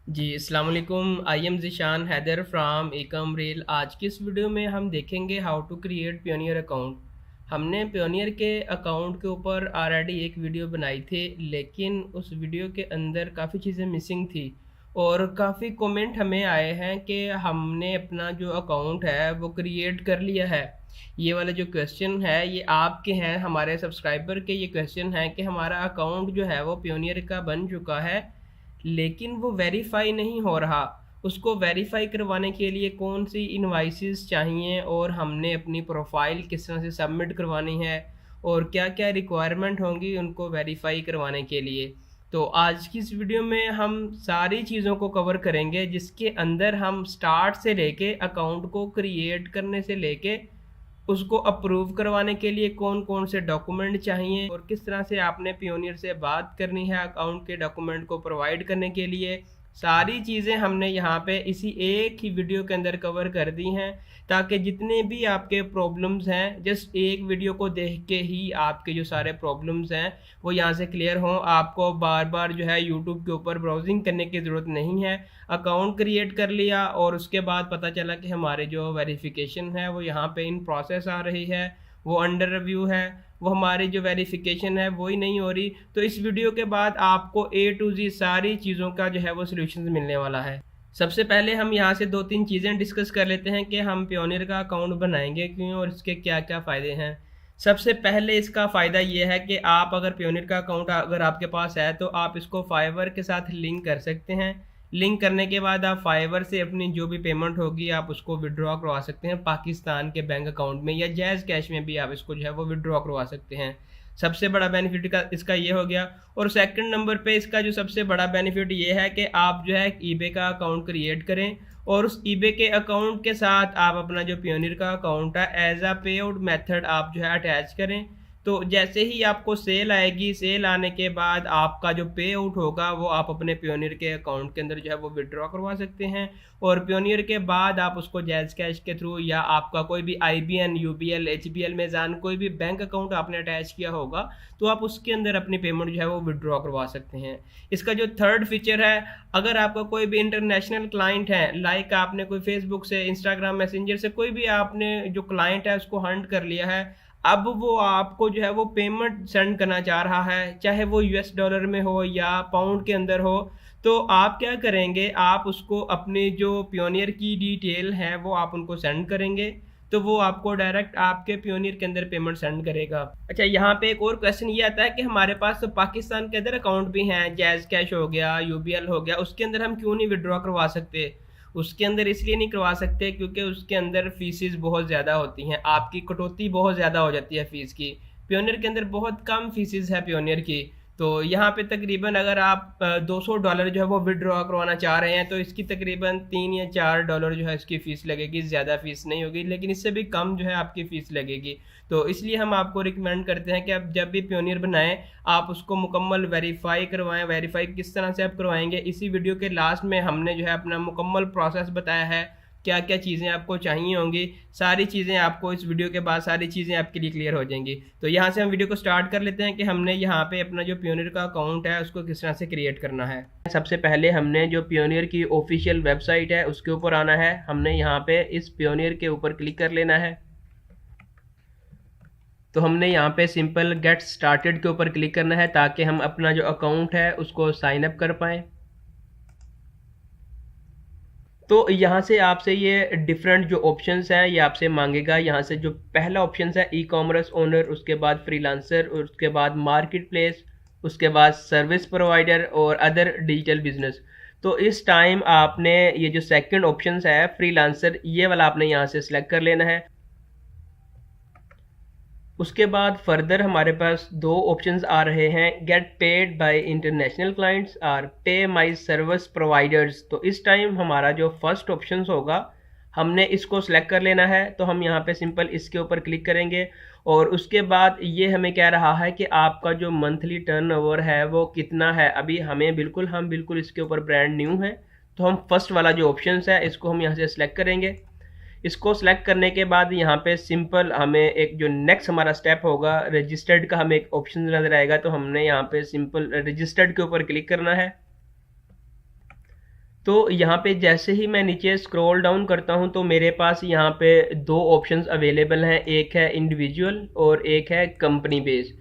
जी, अस्सलाम वालेकुम। I am Zeeshan Haider from Ekam reel. आज की इस वीडियो में हम देखेंगे how to create Pioneer account. हमने पियोनियर के अकाउंट के ऊपर ऑलरेडी एक वीडियो बनाई थी, लेकिन उस वीडियो के अंदर काफ़ी चीज़ें मिसिंग थी और काफ़ी कमेंट हमें आए हैं कि हमने अपना जो अकाउंट है वो क्रिएट कर लिया है। ये वाला जो क्वेश्चन है ये आपके हैं, हमारे सब्सक्राइबर के ये क्वेश्चन है कि हमारा अकाउंट जो है वो पियोनियर का बन चुका है, लेकिन वो वेरीफाई नहीं हो रहा। उसको वेरीफाई करवाने के लिए कौन सी इनवाइसेस चाहिए और हमने अपनी प्रोफाइल किस तरह से सबमिट करवानी है और क्या क्या रिक्वायरमेंट होंगी उनको वेरीफाई करवाने के लिए। तो आज की इस वीडियो में हम सारी चीज़ों को कवर करेंगे, जिसके अंदर हम स्टार्ट से लेके अकाउंट को क्रिएट करने से लेके उसको अप्रूव करवाने के लिए कौन कौन से डॉक्यूमेंट चाहिए और किस तरह से आपने पियोनियर से बात करनी है अकाउंट के डॉक्यूमेंट को प्रोवाइड करने के लिए। सारी चीज़ें हमने यहाँ पे इसी एक ही वीडियो के अंदर कवर कर दी हैं, ताकि जितने भी आपके प्रॉब्लम्स हैं जस्ट एक वीडियो को देख के ही आपके जो सारे प्रॉब्लम्स हैं वो यहाँ से क्लियर हों। आपको बार बार जो है यूट्यूब के ऊपर ब्राउजिंग करने की ज़रूरत नहीं है। अकाउंट क्रिएट कर लिया और उसके बाद पता चला कि हमारे जो वेरिफिकेशन है वो यहाँ पे इन प्रोसेस आ रही है, वो अंडर रिव्यू है, वो हमारी जो वेरिफिकेशन है वो ही नहीं हो रही। तो इस वीडियो के बाद आपको ए टू जी सारी चीज़ों का जो है वो सोल्यूशन मिलने वाला है। सबसे पहले हम यहाँ से दो तीन चीज़ें डिस्कस कर लेते हैं कि हम पियोनियर का अकाउंट बनाएंगे क्यों और इसके क्या क्या फ़ायदे हैं। सबसे पहले इसका फ़ायदा ये है कि आप अगर पियोनियर का अकाउंट अगर आपके पास है तो आप इसको फाइवर के साथ लिंक कर सकते हैं। लिंक करने के बाद आप फाइवर से अपनी जो भी पेमेंट होगी आप उसको विड्रॉ करवा सकते हैं पाकिस्तान के बैंक अकाउंट में, या जैज़ कैश में भी आप इसको जो है वो विड्रॉ करवा सकते हैं। सबसे बड़ा बेनिफिट का इसका ये हो गया। और सेकंड नंबर पे इसका जो सबसे बड़ा बेनिफिट ये है कि आप जो है ईबे का अकाउंट क्रिएट करें और उस ईबे के अकाउंट के साथ आप अपना जो पियोनियर का अकाउंट है एज अ पे आउट मेथड आप जो है अटैच करें। तो जैसे ही आपको सेल आएगी, सेल आने के बाद आपका जो पे आउट होगा वो आप अपने पियोनियर के अकाउंट के अंदर जो है वो विड्रॉ करवा सकते हैं। और पियोनियर के बाद आप उसको जैज़ कैश के थ्रू या आपका कोई भी आईबीएन, यूबीएल, एचबीएल, मेज़ान कोई भी बैंक अकाउंट आपने अटैच किया होगा तो आप उसके अंदर अपनी पेमेंट जो है वो विड्रॉ करवा सकते हैं। इसका जो थर्ड फीचर है, अगर आपका कोई भी इंटरनेशनल क्लाइंट है, लाइक आपने कोई फेसबुक से, इंस्टाग्राम मैसेंजर से कोई भी आपने जो क्लाइंट है उसको हंट कर लिया है, अब वो आपको जो है वो पेमेंट सेंड करना चाह रहा है, चाहे वो यूएस डॉलर में हो या पाउंड के अंदर हो, तो आप क्या करेंगे, आप उसको अपनी जो पियोनियर की डिटेल है वो आप उनको सेंड करेंगे, तो वो आपको डायरेक्ट आपके पियोनियर के अंदर पेमेंट सेंड करेगा। अच्छा, यहाँ पे एक और क्वेश्चन ये आता है कि हमारे पास तो पाकिस्तान के अंदर अकाउंट भी हैं, जैज़ कैश हो गया, यूबीएल हो गया, उसके अंदर हम क्यों नहीं विड्रॉ करवा सकते? उसके अंदर इसलिए नहीं करवा सकते क्योंकि उसके अंदर फीसिस बहुत ज़्यादा होती हैं, आपकी कटौती बहुत ज़्यादा हो जाती है फ़ीस की। पियोनियर के अंदर बहुत कम फीसिस है पियोनियर की। तो यहाँ पे तकरीबन अगर आप $200 जो है वो विड्रॉ करवाना चाह रहे हैं तो इसकी तकरीबन $3 या $4 जो है इसकी फ़ीस लगेगी, ज़्यादा फ़ीस नहीं होगी, लेकिन इससे भी कम जो है आपकी फ़ीस लगेगी। तो इसलिए हम आपको रिकमेंड करते हैं कि आप जब भी पियोनियर बनाएं आप उसको मुकम्मल वेरीफाई करवाएं। वेरीफाई किस तरह से आप करवाएंगे, इसी वीडियो के लास्ट में हमने जो है अपना मुकम्मल प्रोसेस बताया है, क्या क्या चीज़ें आपको चाहिए होंगी। सारी चीज़ें आपको इस वीडियो के बाद सारी चीज़ें आपके लिए क्लियर हो जाएंगी। तो यहाँ से हम वीडियो को स्टार्ट कर लेते हैं कि हमने यहाँ पे अपना जो पियोनियर का अकाउंट है उसको किस तरह से क्रिएट करना है। सबसे पहले हमने जो पियोनियर की ऑफिशियल वेबसाइट है उसके ऊपर आना है। हमने यहाँ पे इस पियोनियर के ऊपर क्लिक कर लेना है। तो हमने यहाँ पे सिंपल गेट स्टार्टेड के ऊपर क्लिक करना है ताकि हम अपना जो अकाउंट है उसको साइन अप कर पाएँ। तो यहाँ से आपसे ये डिफरेंट जो ऑप्शंस हैं ये आपसे मांगेगा। यहाँ से जो पहला ऑप्शन है ई कॉमर्स ओनर, उसके बाद फ्रीलांसर, और उसके बाद मार्केट प्लेस, उसके बाद सर्विस प्रोवाइडर और अदर डिजिटल बिजनेस। तो इस टाइम आपने ये जो सेकंड ऑप्शन है फ्रीलांसर, ये वाला आपने यहाँ से सिलेक्ट कर लेना है। उसके बाद फर्दर हमारे पास दो ऑप्शंस आ रहे हैं, get paid by international clients और पे माय सर्विस प्रोवाइडर्स। तो इस टाइम हमारा जो फर्स्ट ऑप्शन होगा हमने इसको सिलेक्ट कर लेना है। तो हम यहाँ पे सिंपल इसके ऊपर क्लिक करेंगे और उसके बाद ये हमें कह रहा है कि आपका जो मंथली टर्नओवर है वो कितना है। अभी हम बिल्कुल इसके ऊपर ब्रांड न्यू है, तो हम फर्स्ट वाला जो ऑप्शन है इसको हम यहाँ से सिलेक्ट करेंगे। इसको सेलेक्ट करने के बाद यहाँ पे सिंपल हमें एक जो नेक्स्ट हमारा स्टेप होगा रजिस्टर्ड का हमें एक ऑप्शन नजर आएगा, तो हमने यहाँ पे सिंपल रजिस्टर्ड के ऊपर क्लिक करना है। तो यहाँ पे जैसे ही मैं नीचे स्क्रॉल डाउन करता हूँ तो मेरे पास यहाँ पे दो ऑप्शंस अवेलेबल हैं, एक है इंडिविजुअल और एक है कंपनी बेस।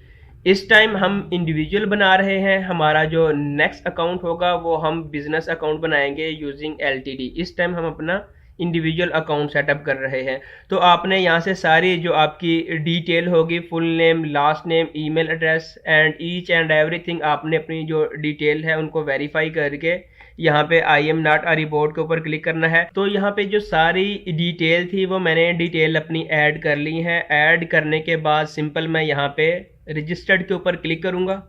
इस टाइम हम इंडिविजुअल बना रहे हैं, हमारा जो नेक्स्ट अकाउंट होगा वो हम बिजनेस अकाउंट बनाएंगे यूजिंग एलटीडी। इस टाइम हम अपना इंडिविजुअल अकाउंट सेटअप कर रहे हैं। तो आपने यहाँ से सारी जो आपकी डिटेल होगी, full name, last name, email address and each and everything, आपने अपनी जो डिटेल है उनको वेरीफाई करके यहाँ पे I am not a report के ऊपर क्लिक करना है। तो यहाँ पे जो सारी डिटेल थी वो मैंने डिटेल अपनी ऐड कर ली है। ऐड करने के बाद सिंपल मैं यहाँ पे रजिस्टर्ड के ऊपर क्लिक करूँगा।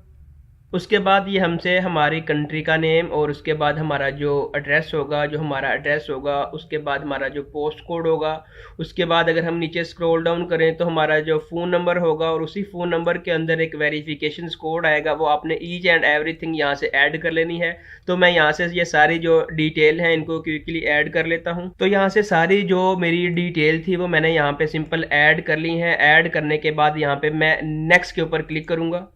उसके बाद ये हमसे हमारी कंट्री का नेम और उसके बाद हमारा जो एड्रेस होगा, उसके बाद हमारा जो पोस्ट कोड होगा, उसके बाद अगर हम नीचे स्क्रॉल डाउन करें तो हमारा जो फ़ोन नंबर होगा और उसी फ़ोन नंबर के अंदर एक वेरिफिकेशन कोड आएगा, वो आपने ईच एंड एवरीथिंग यहाँ से ऐड कर लेनी है। तो मैं यहाँ से ये सारी जो डिटेल हैं इनको क्विकली ऐड कर लेता हूँ। तो यहाँ से सारी जो मेरी डिटेल थी वो मैंने यहाँ पे सिंपल ऐड कर ली है। ऐड करने के बाद यहाँ पे मैं नेक्स्ट के ऊपर क्लिक करूँगा।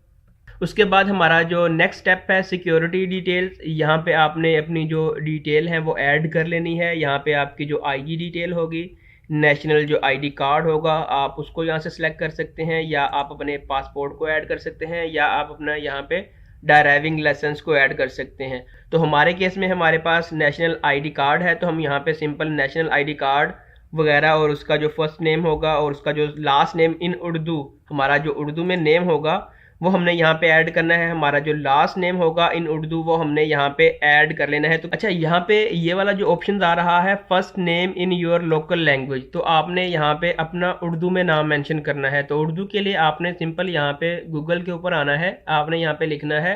उसके बाद हमारा जो नेक्स्ट स्टेप है सिक्योरिटी डिटेल्स, यहाँ पे आपने अपनी जो डिटेल है वो ऐड कर लेनी है। यहाँ पे आपकी जो आईडी डिटेल होगी, नेशनल जो आईडी कार्ड होगा, आप उसको यहाँ से सिलेक्ट कर सकते हैं, या आप अपने पासपोर्ट को ऐड कर सकते हैं, या आप अपना यहाँ पे ड्राइविंग लाइसेंस को ऐड कर सकते हैं। तो हमारे केस में हमारे पास नेशनल आईडी कार्ड है, तो हम यहाँ पे सिंपल नेशनल आईडी कार्ड वगैरह और उसका जो फर्स्ट नेम होगा और उसका जो लास्ट नेम इन उर्दू, हमारा जो उर्दू में नेम होगा वो हमने यहाँ पे ऐड करना है। हमारा जो लास्ट नेम होगा इन उर्दू वो हमने यहाँ पे ऐड कर लेना है। तो अच्छा, यहाँ पे ये वाला जो ऑप्शन आ रहा है first name in your local language, तो आपने यहाँ पे अपना उर्दू में नाम मेंशन करना है। तो उर्दू के लिए आपने सिंपल यहाँ पे गूगल के ऊपर आना है, आपने यहाँ पे लिखना है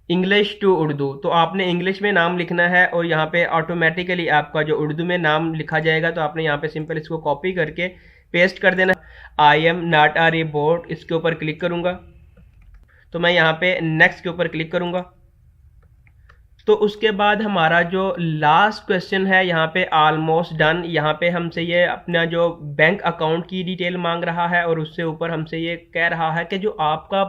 इंग्लिश टू उर्दू। तो आपने इंग्लिश में नाम लिखना है और यहाँ पे ऑटोमेटिकली आपका जो उर्दू में नाम लिखा जाएगा, तो आपने यहाँ पे सिंपल इसको कॉपी करके पेस्ट कर देना। I am not a robot, इसके ऊपर क्लिक करूँगा। तो मैं यहाँ पे नेक्स्ट के ऊपर क्लिक करूँगा। तो उसके बाद हमारा जो लास्ट क्वेश्चन है यहाँ पे ऑलमोस्ट डन। यहाँ पे हमसे ये अपना जो बैंक अकाउंट की डिटेल मांग रहा है और उससे ऊपर हमसे ये कह रहा है कि जो आपका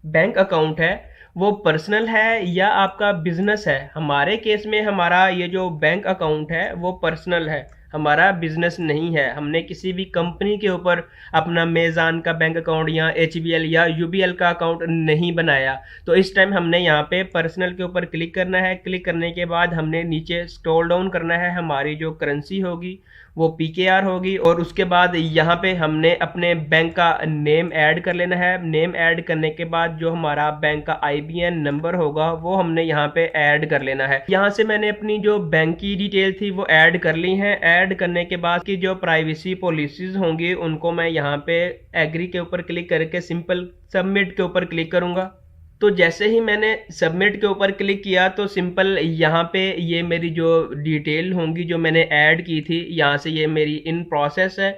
बैंक अकाउंट है वो पर्सनल है या आपका बिजनेस है। हमारे केस में हमारा ये जो बैंक अकाउंट है वो पर्सनल है, हमारा बिजनेस नहीं है। हमने किसी भी कंपनी के ऊपर अपना मेज़ान का बैंक अकाउंट या HBL या UBL का अकाउंट नहीं बनाया। तो इस टाइम हमने यहाँ पे पर्सनल के ऊपर क्लिक करना है। क्लिक करने के बाद हमने नीचे स्क्रॉल डाउन करना है। हमारी जो करेंसी होगी वो PKR होगी और उसके बाद यहाँ पे हमने अपने बैंक का नेम ऐड कर लेना है। नेम ऐड करने के बाद जो हमारा बैंक का IBN नंबर होगा वो हमने यहाँ पे ऐड कर लेना है। यहाँ से मैंने अपनी जो बैंक की डिटेल थी वो ऐड कर ली है। ऐड करने के बाद की जो प्राइवेसी पॉलिसीज होंगी उनको मैं यहाँ पे एग्री के ऊपर क्लिक करके सिंपल सबमिट के ऊपर क्लिक करूँगा। तो जैसे ही मैंने सबमिट के ऊपर क्लिक किया तो सिंपल यहाँ पे ये मेरी जो डिटेल होंगी जो मैंने ऐड की थी, यहाँ से ये मेरी इन प्रोसेस है।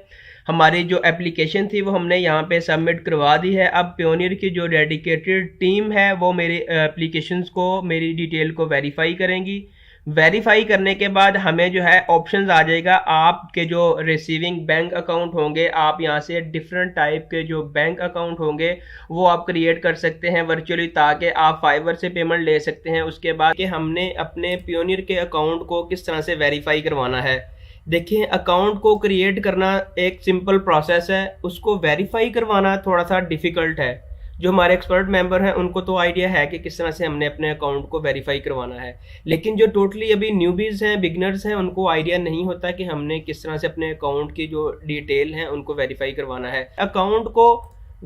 हमारी जो एप्लीकेशन थी वो हमने यहाँ पे सबमिट करवा दी है। अब प्योनियर की जो डेडिकेटेड टीम है वो मेरी एप्लीकेशंस को, मेरी डिटेल को वेरीफाई करेंगी। वेरीफाई करने के बाद हमें जो है ऑप्शंस आ जाएगा। आपके जो रिसीविंग बैंक अकाउंट होंगे, आप यहाँ से डिफरेंट टाइप के जो बैंक अकाउंट होंगे वो आप क्रिएट कर सकते हैं वर्चुअली, ताकि आप फाइवर से पेमेंट ले सकते हैं। उसके बाद कि हमने अपने प्योनियर के अकाउंट को किस तरह से वेरीफाई करवाना है। देखिए, अकाउंट को क्रिएट करना एक सिंपल प्रोसेस है, उसको वेरीफाई करवाना थोड़ा सा डिफिकल्ट है। जो हमारे एक्सपर्ट मेंबर हैं उनको तो आइडिया है कि किस तरह से हमने अपने अकाउंट को वेरीफाई करवाना है, लेकिन जो टोटली अभी न्यूबीज हैं, बिगनर्स हैं, उनको आइडिया नहीं होता कि हमने किस तरह से अपने अकाउंट की जो डिटेल हैं उनको वेरीफाई करवाना है। अकाउंट को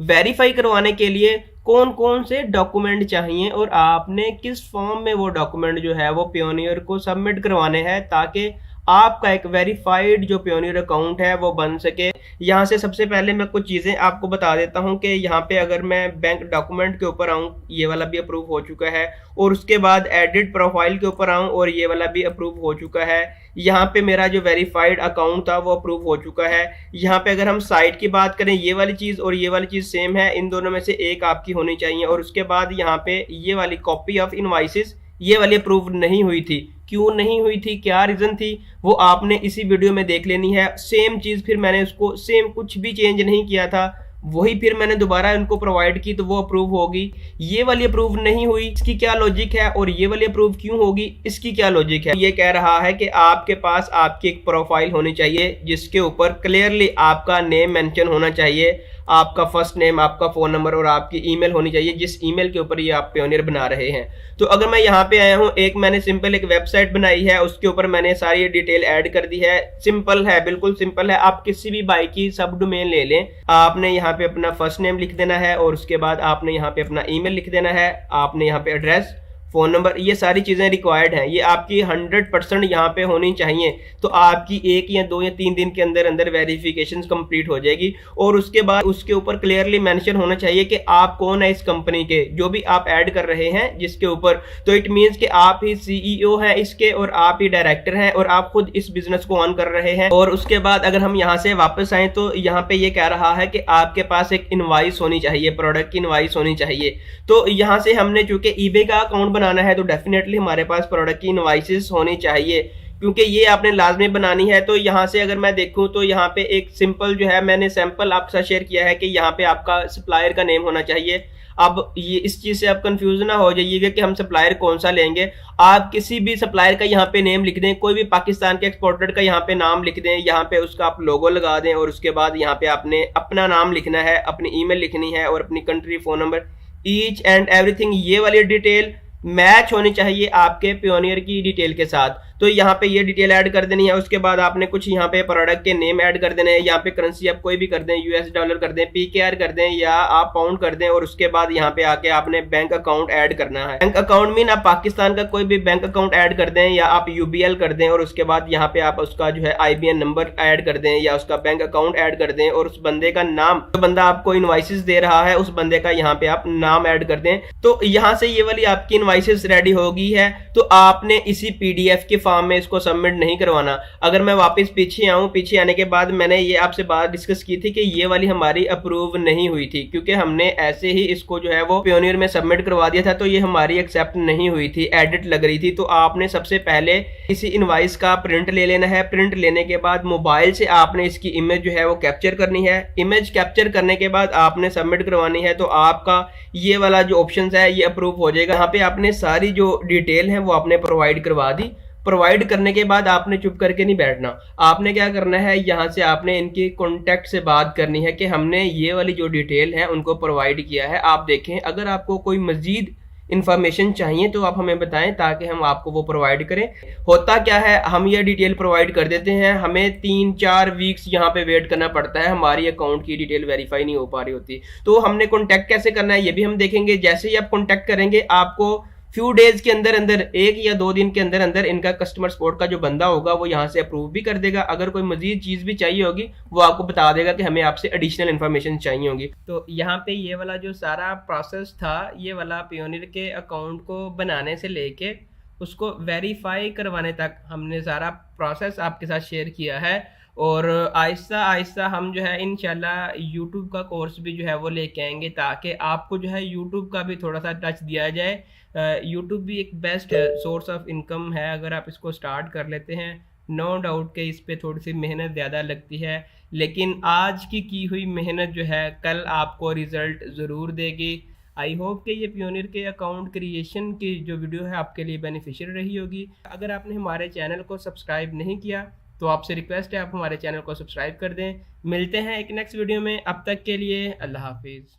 वेरीफाई करवाने के लिए कौन कौन से डॉक्यूमेंट चाहिए और आपने किस फॉर्म में वो डॉक्यूमेंट जो है वो प्योनियर को सबमिट करवाने हैं, ताकि आपका एक वेरीफाइड जो प्योनियर अकाउंट है वो बन सके। यहाँ से सबसे पहले मैं कुछ चीज़ें आपको बता देता हूँ कि यहाँ पे अगर मैं बैंक डॉक्यूमेंट के ऊपर आऊँ, ये वाला भी अप्रूव हो चुका है, और उसके बाद एडिट प्रोफाइल के ऊपर आऊँ और ये वाला भी अप्रूव हो चुका है। यहाँ पे मेरा जो वेरीफाइड अकाउंट था वो अप्रूव हो चुका है। यहाँ पे अगर हम साइट की बात करें, ये वाली चीज़ और ये वाली चीज़ सेम है, इन दोनों में से एक आपकी होनी चाहिए। और उसके बाद यहाँ पे ये वाली कॉपी ऑफ इनवॉइसेस, ये वाली अप्रूव नहीं हुई थी। क्यों नहीं हुई थी, क्या रीज़न थी, वो आपने इसी वीडियो में देख लेनी है। सेम चीज़ फिर मैंने उसको सेम कुछ भी चेंज नहीं किया था, वही फिर मैंने दोबारा उनको प्रोवाइड की तो वो अप्रूव होगी। ये वाली अप्रूव नहीं हुई, इसकी क्या लॉजिक है, और ये वाली अप्रूव क्यों होगी, इसकी क्या लॉजिक है। ये कह रहा है कि आपके पास आपकी एक प्रोफाइल होनी चाहिए जिसके ऊपर क्लियरली आपका नेम मेंशन होना चाहिए, आपका फर्स्ट नेम, आपका फोन नंबर और आपकी ईमेल होनी चाहिए, जिस ईमेल के ऊपर ये आप पेयोनियर बना रहे हैं। तो अगर मैं यहाँ पे आया हूँ, एक मैंने सिंपल एक वेबसाइट बनाई है, उसके ऊपर मैंने सारी डिटेल ऐड कर दी है। सिंपल है, बिल्कुल सिंपल है। आप किसी भी बाइक की सब डोमेन ले लें, आपने यहाँ पे अपना फर्स्ट नेम लिख देना है और उसके बाद आपने यहाँ पे अपना ईमेल लिख देना है, आपने यहाँ पे एड्रेस, फोन नंबर, ये सारी चीजें रिक्वायर्ड हैं, ये आपकी 100% यहाँ पे होनी चाहिए। तो आपकी 1 या 2 या 3 दिन के अंदर अंदर वेरिफिकेशन कंप्लीट हो जाएगी। और उसके बाद उसके ऊपर क्लियरली मेंशन होना चाहिए कि आप कौन है इस कंपनी के, जो भी आप ऐड कर रहे हैं जिसके ऊपर। तो इट मीन्स कि आप ही CEO हैं इसके और आप ही डायरेक्टर हैं और आप खुद इस बिजनेस को ऑन कर रहे हैं। और उसके बाद अगर हम यहाँ से वापस आए तो यहाँ पे ये कह रहा है कि आपके पास एक इनवाइस होनी चाहिए, प्रोडक्ट की इनवाइस होनी चाहिए। तो यहाँ से हमने चूंकि ईबे का अकाउंट बनाना है तो डेफिनेटली हमारे पास प्रोडक्ट की इनवाइसेस होनी चाहिए, क्योंकि ये आपने लाजमी बनानी है। तो यहाँ से अगर मैं देखूं तो यहाँ पे एक सिंपल जो है मैंने सैंपल आपके साथ शेयर किया है कि यहाँ पे आपका सप्लायर का नेम होना चाहिए। अब ये इस चीज से आप कंफ्यूज ना हो जाइएगा कि हम सप्लायर कौन सा लेंगे। आप किसी भी सप्लायर का यहाँ पे नेम लिख दें, कोई भी पाकिस्तान के एक्सपोर्टर का यहाँ पे नाम लिख दें, यहाँ पे उसका आप लोगो लगा दें और उसके बाद यहाँ पे आपने अपना नाम लिखना है, अपनी ईमेल लिखनी है और अपनी country, phone number, each and everything, ये वाली डिटेल मैच होनी चाहिए आपके पेयोनियर की डिटेल के साथ। तो यहाँ पे ये डिटेल ऐड कर देनी है। उसके बाद आपने कुछ यहाँ पे प्रोडक्ट के नेम ऐड कर देने हैं। यहाँ पे करेंसी आप कोई भी कर दें, US डॉलर कर दें, PKR कर दें या आप पाउंड कर दें। और उसके बाद यहाँ पे आके आपने बैंक अकाउंट ऐड करना है। बैंक अकाउंट मीन आप पाकिस्तान का कोई भी बैंक अकाउंट ऐड कर दें या आप UBL कर दें। और उसके बाद यहाँ पे आप उसका जो है IBN नंबर ऐड कर दें या उसका बैंक अकाउंट ऐड कर दें और उस बंदे का नाम, जो बंदा आपको इनवाइसेस दे रहा है उस बंदे का यहाँ पे आप नाम ऐड कर दें। तो यहाँ से ये वाली आपकी इनवाइसेस रेडी हो गई है। तो आपने इसी PDF के फॉर्म में इसको सबमिट नहीं करवाना। अगर मैं वापस पीछे आऊं, पीछे आने के बाद मैंने ये आपसे बात डिस्कस की थी कि ये वाली हमारी अप्रूव नहीं हुई थी, क्योंकि हमने ऐसे ही इसको जो है वो पेयोनियर में सबमिट करवा दिया था। तो ये हमारी एक्सेप्ट नहीं हुई थी, एडिट लग रही थी। तो आपने सबसे पहले इसी इनवाइस का प्रिंट ले लेना है। प्रिंट लेने के बाद मोबाइल से आपने इसकी इमेज जो है वो कैप्चर करनी है। इमेज कैप्चर करने के बाद आपने सबमिट करवानी है। तो आपका ये वाला जो ऑप्शन है ये अप्रूव हो जाएगा। यहाँ पे आपने सारी जो डिटेल है वो आपने प्रोवाइड करवा दी। प्रोवाइड करने के बाद आपने चुप करके नहीं बैठना, आपने क्या करना है, यहाँ से आपने इनकी कॉन्टैक्ट से बात करनी है कि हमने ये वाली जो डिटेल है उनको प्रोवाइड किया है। आप देखें, अगर आपको कोई मजीद इंफॉर्मेशन चाहिए तो आप हमें बताएं ताकि हम आपको वो प्रोवाइड करें। होता क्या है, हम ये डिटेल प्रोवाइड कर देते हैं, हमें 3-4 वीक्स यहाँ पे वेट करना पड़ता है, हमारी अकाउंट की डिटेल वेरीफाई नहीं हो पा रही होती। तो हमने कॉन्टैक्ट कैसे करना है ये भी हम देखेंगे। जैसे ही आप कॉन्टैक्ट करेंगे, आपको फ्यू डेज के अंदर अंदर, 1 या 2 दिन के अंदर अंदर इनका कस्टमर सपोर्ट का जो बंदा होगा वो यहाँ से अप्रूव भी कर देगा। अगर कोई मजीद चीज भी चाहिए होगी वो आपको बता देगा कि हमें आपसे एडिशनल इन्फॉर्मेशन चाहिए होगी। तो यहाँ पे ये वाला जो सारा प्रोसेस था, ये वाला पेयोनियर के अकाउंट को बनाने से लेके उसको वेरीफाई करवाने तक हमने सारा प्रोसेस आपके साथ शेयर किया है। और आहिस्ता आहिस्ता हम जो है इंशाल्लाह यूट्यूब का कोर्स भी जो है वो लेके आएंगे, ताकि आपको जो है यूट्यूब का भी थोड़ा सा टच दिया जाए। यूट्यूब भी एक बेस्ट सोर्स ऑफ इनकम है अगर आप इसको स्टार्ट कर लेते हैं। नो डाउट कि इस पे थोड़ी सी मेहनत ज़्यादा लगती है, लेकिन आज की हुई मेहनत जो है कल आपको रिज़ल्ट ज़रूर देगी। आई होप कि ये पेयोनियर के अकाउंट क्रिएशन की जो वीडियो है आपके लिए बेनिफिशियल रही होगी। अगर आपने हमारे चैनल को सब्सक्राइब नहीं किया तो आपसे रिक्वेस्ट है आप हमारे चैनल को सब्सक्राइब कर दें। मिलते हैं एक नेक्स्ट वीडियो में, अब तक के लिए अल्लाह हाफिज़।